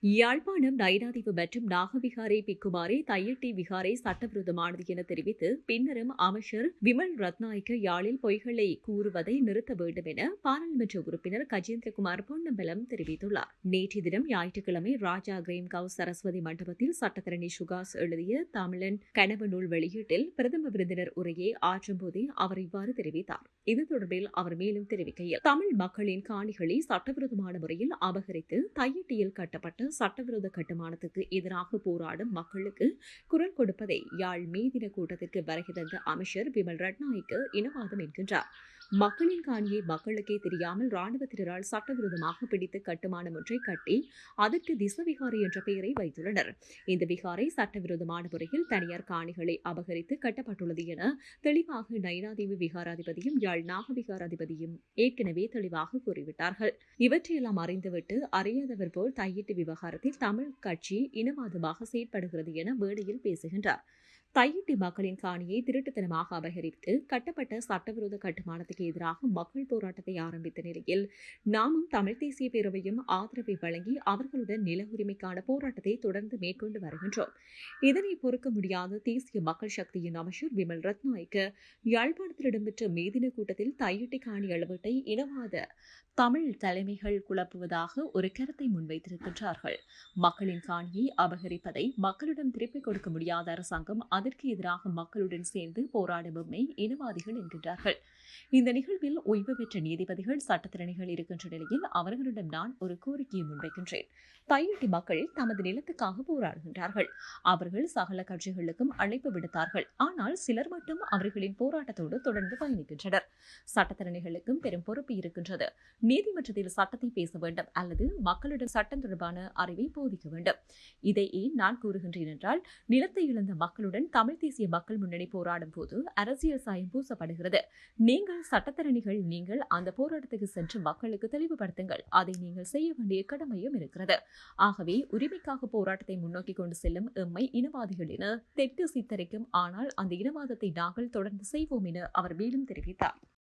யாழ்ப்பாணம் நயினாதீவு மற்றும் நாகவிகாரை பிக்குமாரி தையிட்டி விகாரை சட்டவிரோதமானது என தெரிவித்து பின்னரும் அமைச்சர் விமல் ரத்நாயக்க யாழில் பொய்களை கூறுவதை நிறுத்த வேண்டும் என பாராளுமன்ற உறுப்பினர் கஜேந்திரகுமார் பொன்னம்பலம் தெரிவித்துள்ளார். நேற்று தினம் ஞாயிற்றுக்கிழமை ராஜா கிரேம் கவுஸ் சரஸ்வதி மண்டபத்தில் சட்டத்தரணி சுகாஸ் எழுதிய தமிழன் கனவு நூல் வெளியீட்டில் பிரதம விருந்தினர் உரையை ஆற்றும் போதே அவர் இவ்வாறு தெரிவித்தார். இது தொடர்பில் அவர் மேலும் தெரிவிக்கையில், தமிழ் மக்களின் காணிகளை சட்டவிரோதமான முறையில் அபகரித்து தையிட்டியில் கட்டப்பட்ட சட்டவிரோத கட்டுமானத்துக்கு எதிராக போராடும் மக்களுக்கு குரல் கொடுப்பதை யாழ் மே தின கூட்டத்திற்கு வருகை தந்த அமைச்சர் விமல் ரட்நாயக்க இனவாதம் என்கின்றார். மக்களின் காணியை மக்களுக்கே தெரியாமல் ராணுவத்தினரால் சட்டவிரோதமாக பிடித்து கட்டுமானம் ஒன்றை கட்டி அதற்கு திசவிகாரை என்ற பெயரை வைத்துள்ளனர். இந்த விகாரை சட்டவிரோதமான முறையில் தனியார் காணிகளை அபகரித்து கட்டப்பட்டுள்ளது என தெளிவாக நயினாதீவு விகாராதிபதியும் யாழ் நாக விகாராதிபதியும் ஏற்கனவே தெளிவாக கூறிவிட்டார்கள். இவற்றையெல்லாம் அறிந்துவிட்டு அறியாதவர் போல் தையிட்டு விவகாரத்தில் தமிழ் கட்சி இனவாதமாக செயற்படுகிறது என வேளையில் பேசுகின்றார். தையிட்டி மக்களின் காணியை திருட்டுத்தனமாக அபகரித்து கட்டப்பட்ட சட்டவிரோத கட்டுமானத்துக்கு எதிராக மக்கள் போராட்டத்தை ஆரம்பித்த நிலையில் நாமும் தமிழ் தேசிய பேரவையும் ஆதரவை வழங்கி அவர்களுடன் நில உரிமைக்கான போராட்டத்தை தொடர்ந்து மேற்கொண்டு வருகின்றோம். இதனை பொறுக்க முடியாத தேசிய மக்கள் சக்தியின் அமைச்சர் விமல் ரத்நாயக்க யாழ்ப்பாணத்தில் இடம்பெற்ற மேதின கூட்டத்தில் தையிட்டி காணி அளவீட்டை இனவாத தமிழ் தலைமைகள் குழப்புவதாக ஒரு கருத்தை முன்வைத்திருக்கின்றார்கள். மக்களின் காணியை அபகரிப்பதை மக்களிடம் திருப்பிக் கொடுக்க முடியாத அரசாங்கம் அதற்கு எதிராக மக்களுடன் சேர்ந்து போராடும் உண்மை இனவாதிகள் என்கின்றார்கள். இந்த நிகழ்வில் ஓய்வு பெற்ற நீதிபதிகள் சட்டத்திறனிகள் இருக்கின்ற நிலையில் அவர்களிடம் நான் ஒரு கோரிக்கையை முன்வைக்கின்றேன். தையிட்டி மக்கள் தமது நிலத்துக்காக போராடுகின்றார்கள். அவர்கள் சகல கட்சிகளுக்கும் அழைப்பு விடுத்தார்கள். ஆனால் சிலர் மட்டும் அவர்களின் போராட்டத்தோடு தொடர்ந்து பயணிக்கின்றனர். சட்டத்திறனிகளுக்கும் பெரும் பொறுப்பு இருக்கின்றது. நீதிமன்றத்தில் சட்டத்தை பேச வேண்டும் அல்லது மக்களிடம் சட்டம் தொடர்பான அறிவை போதிக்க வேண்டும். இதை ஏன் நான் கூறுகின்றேன் என்றால், நிலத்தை இழந்த மக்களுடன் தமிழ் தேசிய மக்கள் முன்னணி போராடும் போது அரசியல் சாயம் பூசப்படுகிறது. நீங்கள் சட்டத்தரணிகள், நீங்கள் அந்த போராட்டத்துக்கு சென்று மக்களுக்கு தெளிவுபடுத்துங்கள். அதை நீங்கள் செய்ய வேண்டிய கடமையும் இருக்கிறது. ஆகவே உரிமைக்காக போராட்டத்தை முன்னோக்கி கொண்டு செல்லும் எம்மை இனவாதிகள் என தெற்கு சித்தரிக்கும். ஆனால் அந்த இனவாதத்தை நாங்கள் தொடர்ந்து செய்வோம் என அவர் மேலும் தெரிவித்தார்.